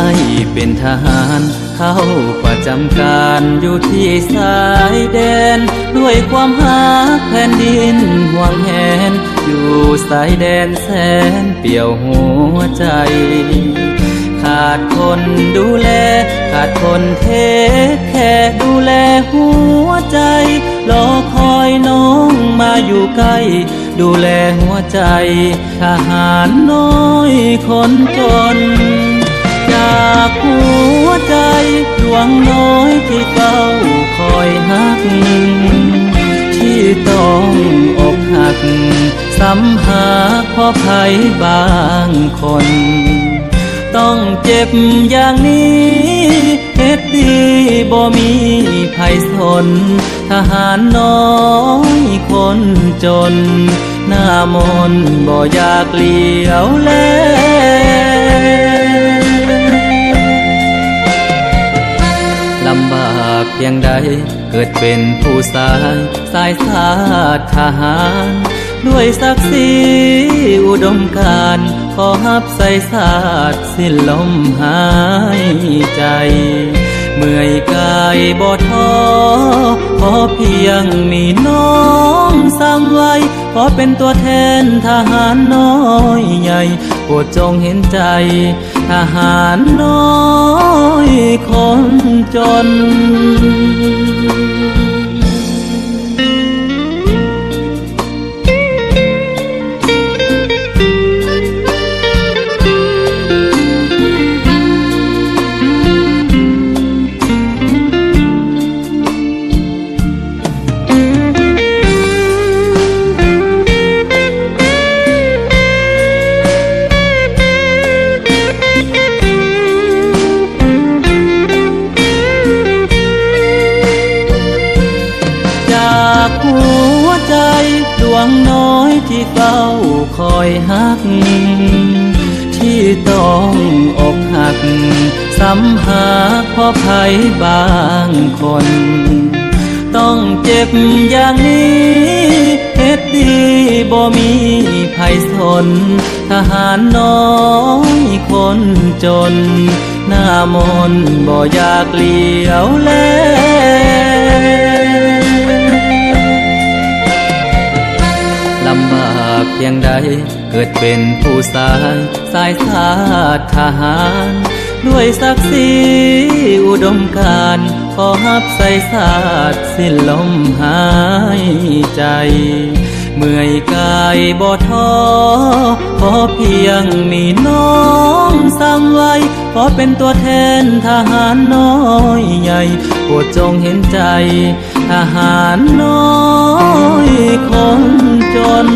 ายเป็นทหารเข้าประจำการอยู่ที่สายแดนด้วยความหักแผ่นดินห่วงแหนอยู่สายแดนแสนเปี่ยวหัวใจขาดคนดูแลขาดคนเทคแค่ดูแลหัวใจรอคอยน้องมาอยู่ใกล้ดูแลหัวใจทหารน้อยคนจนจากหัวใจดวงน้อยที่เฝ้าคอยหักที่ต้องอกหักซ้ำหาเพราะภัยบางคนต้องเจ็บอย่างนี้เฮ็ดดีบ่มีภัยสนทหารน้อยคนจนหน้ามนบ่อยากเลี้ยวแลลำบากเพียงใดเกิดเป็นผู้สายสายชาติทหารด้วยศักดิ์ศรีอุดมการณ์ขอฮับใส่ศาสตร์สิ้นลมหายใจเมื่อยกายบ่ท้อขอเพียงมีน้องซ้ำไว้ขอเป็นตัวแทนทหารน้อยใหญ่โปรดจงเห็นใจทหารน้อยคนจนดวงน้อยที่เฝ้าคอยหักที่ต้องอกหักซ้ำหาเพราะภัยบางคนต้องเจ็บอย่างนี้เฮ็ดดีบ่มีภัยสนทหารน้อยคนจนหน้ามนบ่อยากเลี้ยวแลลำบากเพียงใดเกิดเป็นผู้สายสายชาติทหารด้วยศักดิ์ศรีอุดมการณ์ขอฮับใส่ศาสตร์สิ้นลมหายใจเมื่อยกายบ่ท้อขอเพียงมีน้องซ้ำไว้ขอเป็นตัวแทนทหารน้อยใหญ่โปรดจงเห็นใจทหารน้อยคนจน